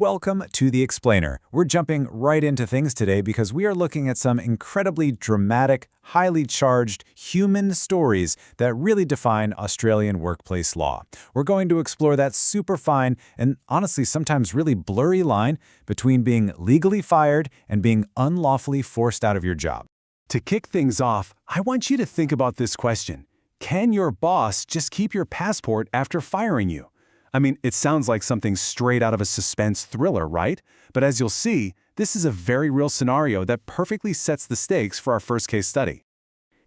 Welcome to The Explainer. We're jumping right into things today because we are looking at some incredibly dramatic, highly charged human stories that really define Australian workplace law. We're going to explore that super fine and honestly sometimes really blurry line between being legally fired and being unlawfully forced out of your job. To kick things off, I want you to think about this question. Can your boss just keep your passport after firing you? I mean, it sounds like something straight out of a suspense thriller, right? But as you'll see, this is a very real scenario that perfectly sets the stakes for our first case study.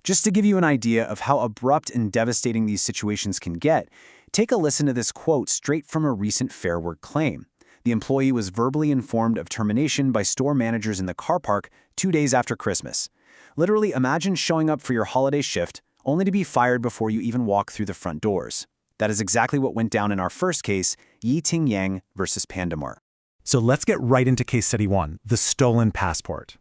Just to give you an idea of how abrupt and devastating these situations can get, take a listen to this quote straight from a recent Fair Work claim. The employee was verbally informed of termination by store managers in the car park 2 days after Christmas. Literally, imagine showing up for your holiday shift only to be fired before you even walk through the front doors. That is exactly what went down in our first case, Yi-Ting Yang versus Panda Mart. So let's get right into case study 1, the stolen passport.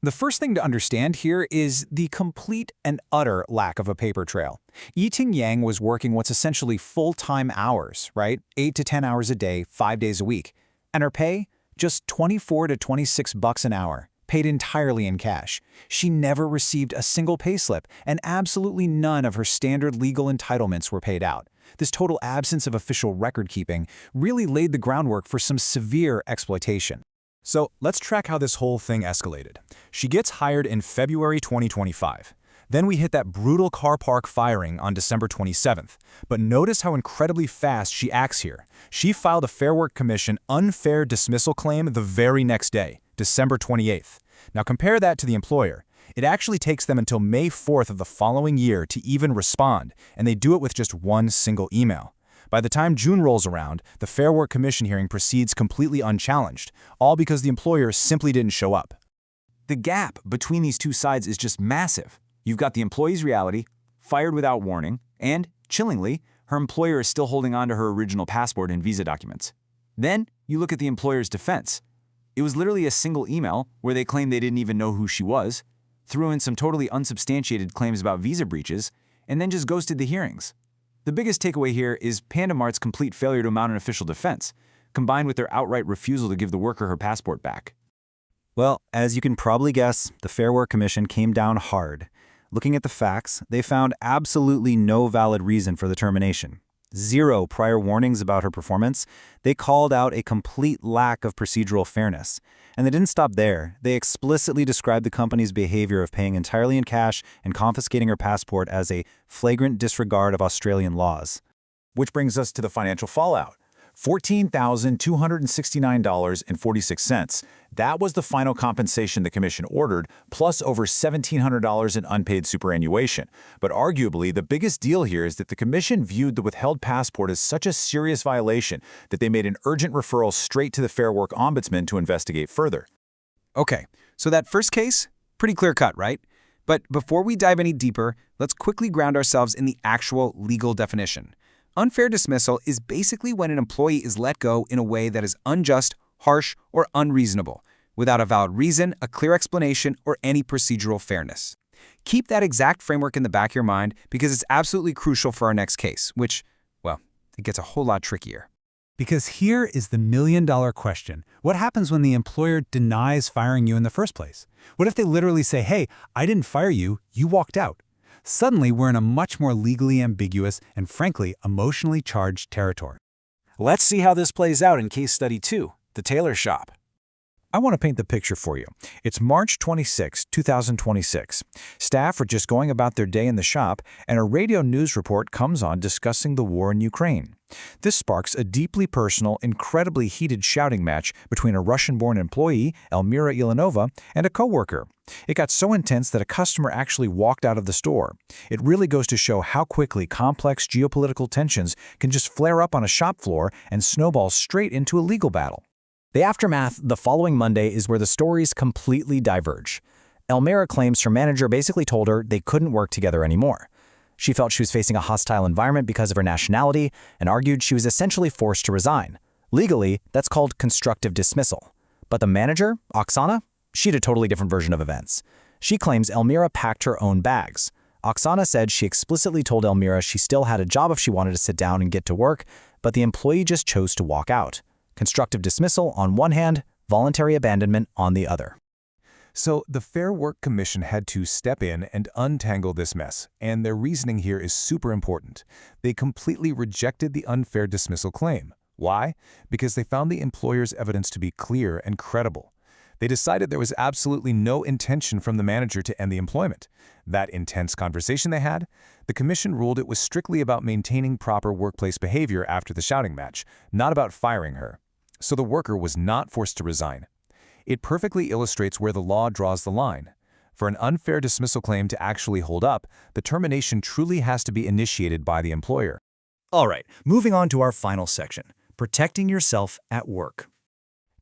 The first thing to understand here is the complete and utter lack of a paper trail. Yi-Ting Yang was working what's essentially full-time hours, right? 8 to 10 hours a day, 5 days a week. And her pay? Just $24 to $26 an hour, paid entirely in cash. She never received a single payslip, and absolutely none of her standard legal entitlements were paid out. This total absence of official record-keeping really laid the groundwork for some severe exploitation. So let's track how this whole thing escalated. She gets hired in February 2025. Then we hit that brutal car park firing on December 27th. But notice how incredibly fast she acts here. She filed a Fair Work Commission unfair dismissal claim the very next day, December 28th. Now compare that to the employer. It actually takes them until May 4th of the following year to even respond, and they do it with just one single email. By the time June rolls around, the Fair Work Commission hearing proceeds completely unchallenged, all because the employer simply didn't show up. The gap between these two sides is just massive. You've got the employee's reality, fired without warning, and, chillingly, her employer is still holding on to her original passport and visa documents. Then, you look at the employer's defense. It was literally a single email where they claimed they didn't even know who she was, threw in some totally unsubstantiated claims about visa breaches, and then just ghosted the hearings. The biggest takeaway here is Panda Mart's complete failure to mount an official defense, combined with their outright refusal to give the worker her passport back. Well, as you can probably guess, the Fair Work Commission came down hard. Looking at the facts, they found absolutely no valid reason for the termination. 0 prior warnings about her performance. They called out a complete lack of procedural fairness. And they didn't stop there. They explicitly described the company's behavior of paying entirely in cash and confiscating her passport as a flagrant disregard of Australian laws. Which brings us to the financial fallout. $14,269.46. That was the final compensation the Commission ordered, plus over $1,700 in unpaid superannuation. But arguably, the biggest deal here is that the Commission viewed the withheld passport as such a serious violation that they made an urgent referral straight to the Fair Work Ombudsman to investigate further. Okay, so that first case, pretty clear-cut, right? But before we dive any deeper, let's quickly ground ourselves in the actual legal definition. Unfair dismissal is basically when an employee is let go in a way that is unjust, harsh, or unreasonable, without a valid reason, a clear explanation, or any procedural fairness. Keep that exact framework in the back of your mind because it's absolutely crucial for our next case, which, well, it gets a whole lot trickier. Because here is the million-dollar question. What happens when the employer denies firing you in the first place? What if they literally say, hey, I didn't fire you, you walked out? Suddenly, we're in a much more legally ambiguous and, frankly, emotionally charged territory. Let's see how this plays out in case study 2, the tailor shop. I want to paint the picture for you. It's March 26, 2026. Staff are just going about their day in the shop, and a radio news report comes on discussing the war in Ukraine. This sparks a deeply personal, incredibly heated shouting match between a Russian-born employee, Elmira Ilanova, and a coworker. It got so intense that a customer actually walked out of the store. It really goes to show how quickly complex geopolitical tensions can just flare up on a shop floor and snowball straight into a legal battle. The aftermath the following Monday is where the stories completely diverge. Elmira claims her manager basically told her they couldn't work together anymore. She felt she was facing a hostile environment because of her nationality and argued she was essentially forced to resign. Legally, that's called constructive dismissal. But the manager, Oksana, she had a totally different version of events. She claims Elmira packed her own bags. Oksana said she explicitly told Elmira she still had a job if she wanted to sit down and get to work, but the employee just chose to walk out. Constructive dismissal on one hand, voluntary abandonment on the other. So the Fair Work Commission had to step in and untangle this mess, and their reasoning here is super important. They completely rejected the unfair dismissal claim. Why? Because they found the employer's evidence to be clear and credible. They decided there was absolutely no intention from the manager to end the employment. That intense conversation they had, the commission ruled it was strictly about maintaining proper workplace behavior after the shouting match, not about firing her. So the worker was not forced to resign. It perfectly illustrates where the law draws the line. For an unfair dismissal claim to actually hold up, the termination truly has to be initiated by the employer. All right, moving on to our final section, protecting yourself at work.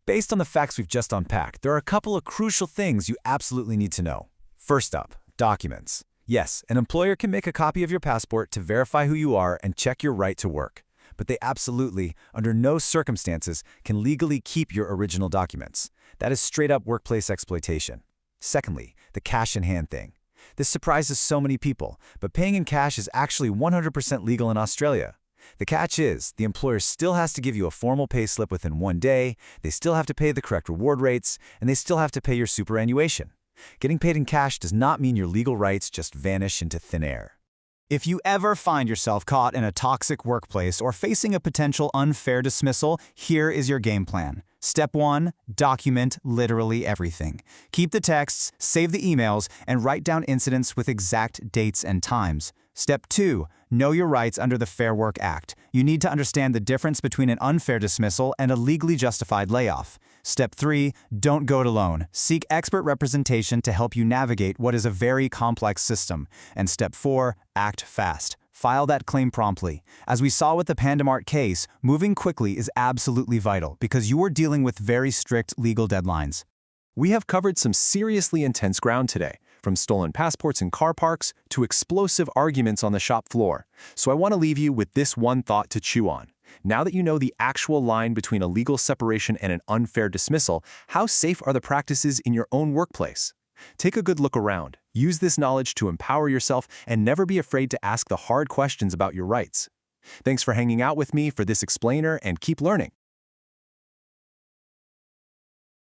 Based on the facts we've just unpacked, there are a couple of crucial things you absolutely need to know. First up, documents. Yes, an employer can make a copy of your passport to verify who you are and check your right to work. But they absolutely, under no circumstances, can legally keep your original documents. That is straight-up workplace exploitation. Secondly, the cash-in-hand thing. This surprises so many people, but paying in cash is actually 100% legal in Australia. The catch is, the employer still has to give you a formal payslip within 1 day, they still have to pay the correct reward rates, and they still have to pay your superannuation. Getting paid in cash does not mean your legal rights just vanish into thin air. If you ever find yourself caught in a toxic workplace or facing a potential unfair dismissal, here is your game plan. Step 1, document literally everything. Keep the texts, save the emails, and write down incidents with exact dates and times. Step 2, know your rights under the Fair Work Act. You need to understand the difference between an unfair dismissal and a legally justified layoff. Step 3, don't go it alone. Seek expert representation to help you navigate what is a very complex system. And Step 4, act fast. File that claim promptly. As we saw with the Panda Mart case, moving quickly is absolutely vital because you are dealing with very strict legal deadlines. We have covered some seriously intense ground today, from stolen passports in car parks to explosive arguments on the shop floor. So I want to leave you with this one thought to chew on. Now that you know the actual line between a legal separation and an unfair dismissal, how safe are the practices in your own workplace? Take a good look around. Use this knowledge to empower yourself and never be afraid to ask the hard questions about your rights. Thanks for hanging out with me for this explainer and keep learning.